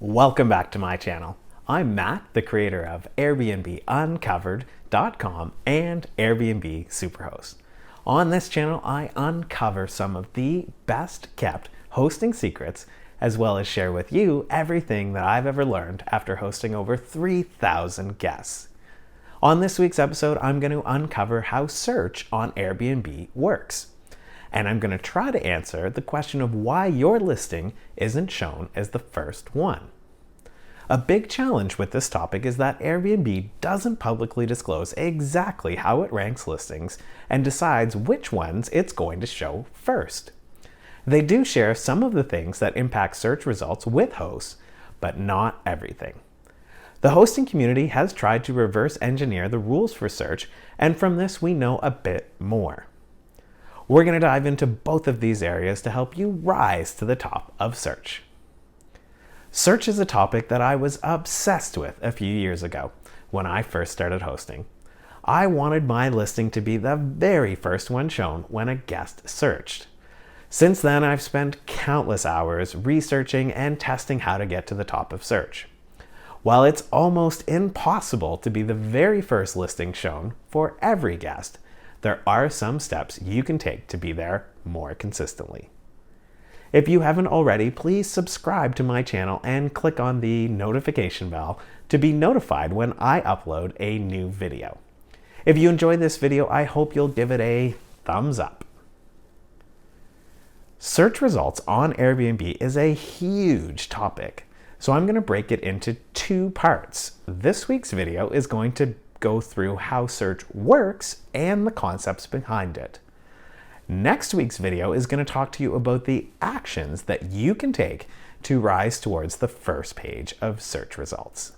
Welcome back to my channel. I'm Matt, the creator of Airbnb Uncovered.com and Airbnb Superhost. On this channel, I uncover some of the best kept hosting secrets, as well as share with you everything that I've ever learned after hosting over 3,000 guests. On this week's episode, I'm going to uncover how search on Airbnb works. And I'm going to try to answer the question of why your listing isn't shown as the first one. A big challenge with this topic is that Airbnb doesn't publicly disclose exactly how it ranks listings and decides which ones it's going to show first. They do share some of the things that impact search results with hosts, but not everything. The hosting community has tried to reverse engineer the rules for search, and from this we know a bit more. We're going to dive into both of these areas to help you rise to the top of search. Search is a topic that I was obsessed with a few years ago when I first started hosting. I wanted my listing to be the very first one shown when a guest searched. Since then, I've spent countless hours researching and testing how to get to the top of search. While it's almost impossible to be the very first listing shown for every guest, there are some steps you can take to be there more consistently. If you haven't already, please subscribe to my channel and click on the notification bell to be notified when I upload a new video. If you enjoyed this video, I hope you'll give it a thumbs up. Search results on Airbnb is a huge topic, so I'm going to break it into two parts. This week's video is going to go through how search works and the concepts behind it. Next week's video is going to talk to you about the actions that you can take to rise towards the first page of search results.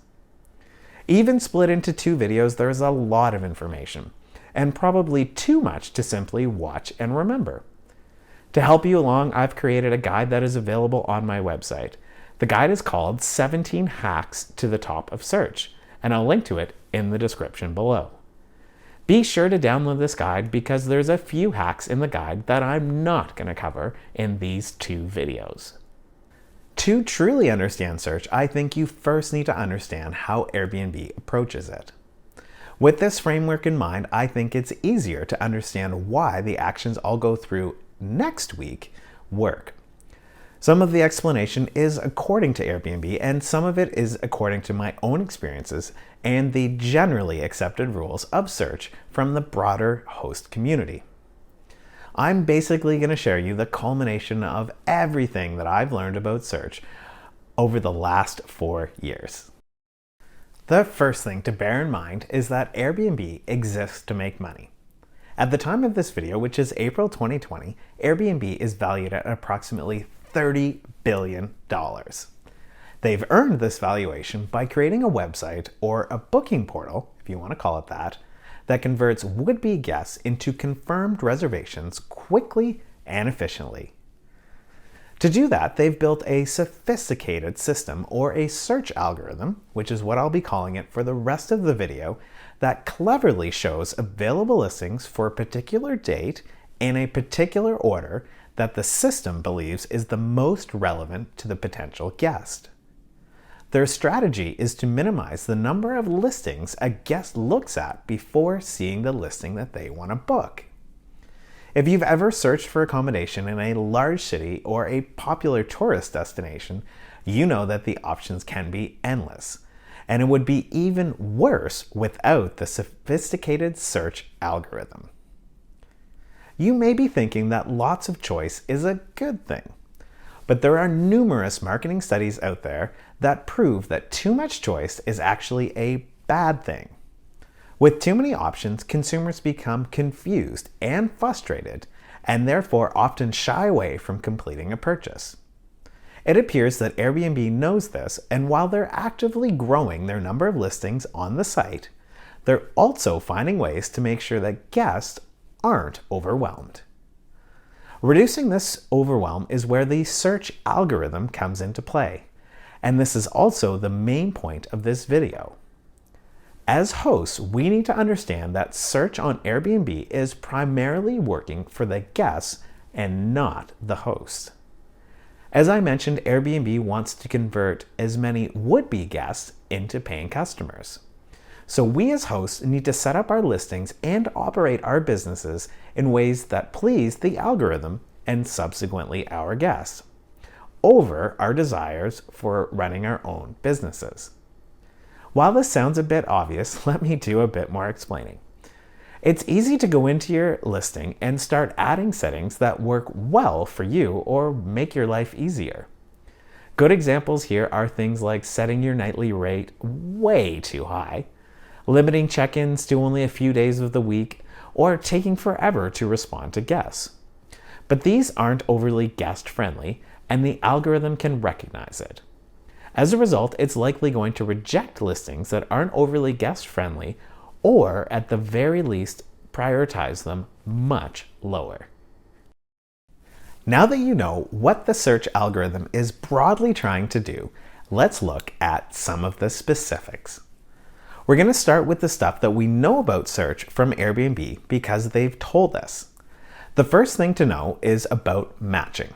Even split into two videos, there's a lot of information, and probably too much to simply watch and remember. To help you along, I've created a guide that is available on my website. The guide is called 17 Hacks to the Top of Search, and I'll link to it in the description below. Be sure to download this guide because there's a few hacks in the guide that I'm not going to cover in these two videos. To truly understand search, I think you first need to understand how Airbnb approaches it. With this framework in mind, I think it's easier to understand why the actions I'll go through next week work. Some of the explanation is according to Airbnb, and some of it is according to my own experiences and the generally accepted rules of search from the broader host community. I'm basically going to share you the culmination of everything that I've learned about search over the last 4 years. The first thing to bear in mind is that Airbnb exists to make money. At the time of this video, which is April 2020, Airbnb is valued at approximately $30 billion. They've earned this valuation by creating a website or a booking portal, if you want to call it that converts would-be guests into confirmed reservations quickly and efficiently. To do that, they've built a sophisticated system or a search algorithm, which is what I'll be calling it for the rest of the video, that cleverly shows available listings for a particular date in a particular order that the system believes is the most relevant to the potential guest. Their strategy is to minimize the number of listings a guest looks at before seeing the listing that they want to book. If you've ever searched for accommodation in a large city or a popular tourist destination, you know that the options can be endless, and it would be even worse without the sophisticated search algorithm. You may be thinking that lots of choice is a good thing, but there are numerous marketing studies out there that prove that too much choice is actually a bad thing. With too many options, consumers become confused and frustrated, and therefore often shy away from completing a purchase. It appears that Airbnb knows this, and while they're actively growing their number of listings on the site, they're also finding ways to make sure that guests aren't overwhelmed. Reducing this overwhelm is where the search algorithm comes into play, and this is also the main point of this video. As hosts, we need to understand that search on Airbnb is primarily working for the guests and not the host. As I mentioned, Airbnb wants to convert as many would-be guests into paying customers. So we as hosts need to set up our listings and operate our businesses in ways that please the algorithm and subsequently our guests, over our desires for running our own businesses. While this sounds a bit obvious, let me do a bit more explaining. It's easy to go into your listing and start adding settings that work well for you or make your life easier. Good examples here are things like setting your nightly rate way too high, limiting check-ins to only a few days of the week, or taking forever to respond to guests. But these aren't overly guest-friendly, and the algorithm can recognize it. As a result, it's likely going to reject listings that aren't overly guest-friendly, or at the very least, prioritize them much lower. Now that you know what the search algorithm is broadly trying to do, let's look at some of the specifics. We're going to start with the stuff that we know about search from Airbnb because they've told us. The first thing to know is about matching.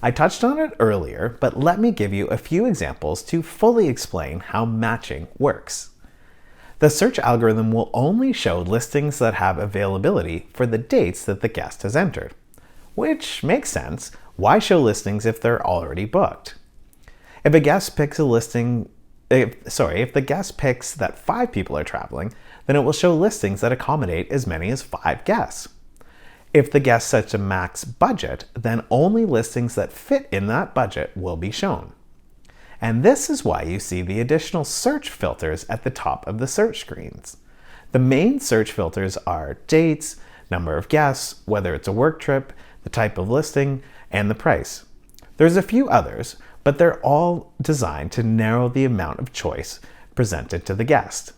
I touched on it earlier, but let me give you a few examples to fully explain how matching works. The search algorithm will only show listings that have availability for the dates that the guest has entered, which makes sense. Why show listings if they're already booked? If the guest picks that 5 people are traveling, then it will show listings that accommodate as many as 5 guests. If the guest sets a max budget, then only listings that fit in that budget will be shown. And this is why you see the additional search filters at the top of the search screens. The main search filters are dates, number of guests, whether it's a work trip, the type of listing, and the price. There's a few others, but they're all designed to narrow the amount of choice presented to the guest.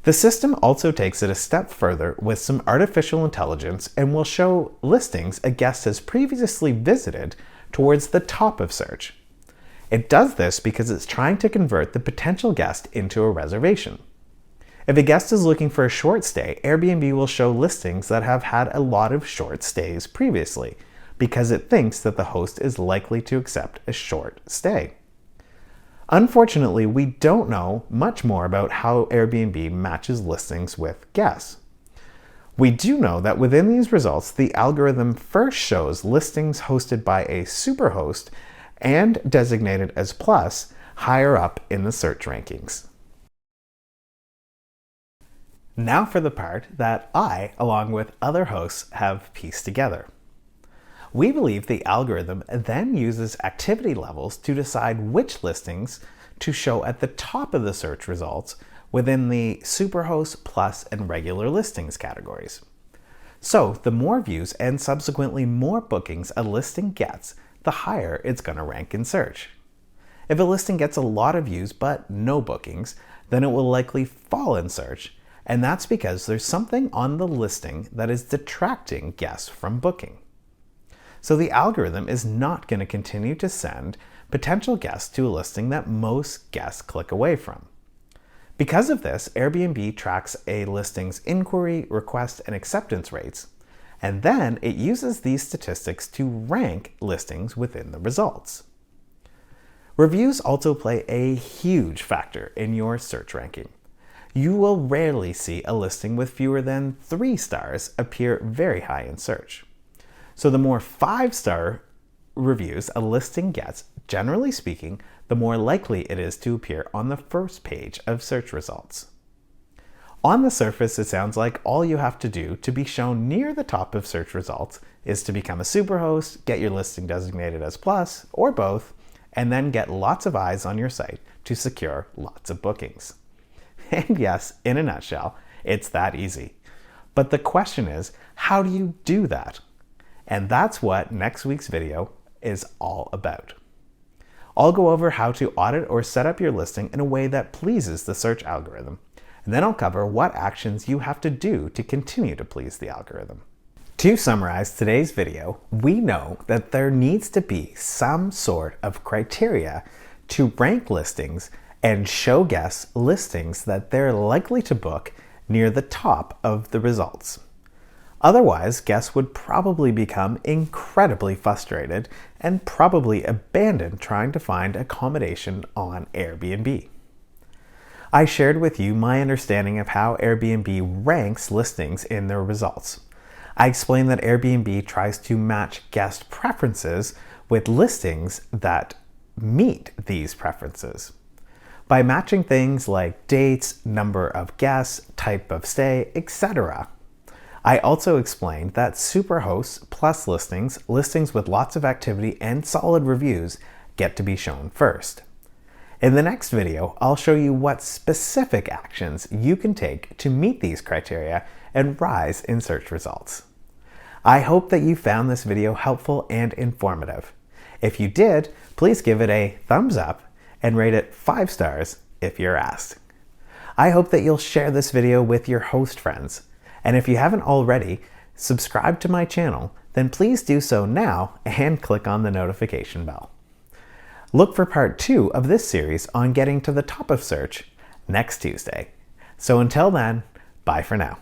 The system also takes it a step further with some artificial intelligence and will show listings a guest has previously visited towards the top of search. It does this because it's trying to convert the potential guest into a reservation. If a guest is looking for a short stay, Airbnb will show listings that have had a lot of short stays previously because it thinks that the host is likely to accept a short stay. Unfortunately, we don't know much more about how Airbnb matches listings with guests. We do know that within these results, the algorithm first shows listings hosted by a superhost and designated as plus higher up in the search rankings. Now for the part that I, along with other hosts, have pieced together. We believe the algorithm then uses activity levels to decide which listings to show at the top of the search results within the Superhost, Plus, and Regular Listings categories. So the more views and subsequently more bookings a listing gets, the higher it's going to rank in search. If a listing gets a lot of views but no bookings, then it will likely fall in search, and that's because there's something on the listing that is detracting guests from booking. So the algorithm is not going to continue to send potential guests to a listing that most guests click away from. Because of this, Airbnb tracks a listing's inquiry, request, and acceptance rates, and then it uses these statistics to rank listings within the results. Reviews also play a huge factor in your search ranking. You will rarely see a listing with fewer than 3 stars appear very high in search. So the more 5-star reviews a listing gets, generally speaking, the more likely it is to appear on the first page of search results. On the surface, it sounds like all you have to do to be shown near the top of search results is to become a superhost, get your listing designated as plus, or both, and then get lots of eyes on your site to secure lots of bookings. And yes, in a nutshell, it's that easy. But the question is, how do you do that? And that's what next week's video is all about. I'll go over how to audit or set up your listing in a way that pleases the search algorithm, and then I'll cover what actions you have to do to continue to please the algorithm. To summarize today's video, we know that there needs to be some sort of criteria to rank listings and show guests listings that they're likely to book near the top of the results. Otherwise, guests would probably become incredibly frustrated and probably abandon trying to find accommodation on Airbnb. I shared with you my understanding of how Airbnb ranks listings in their results. I explained that Airbnb tries to match guest preferences with listings that meet these preferences by matching things like dates, number of guests, type of stay, etc. I also explained that Superhosts plus listings, listings with lots of activity and solid reviews, get to be shown first. In the next video, I'll show you what specific actions you can take to meet these criteria and rise in search results. I hope that you found this video helpful and informative. If you did, please give it a thumbs up and rate it 5 stars if you're asked. I hope that you'll share this video with your host friends. And if you haven't already, subscribe to my channel, then please do so now and click on the notification bell. Look for part 2 of this series on getting to the top of search next Tuesday. So until then, bye for now.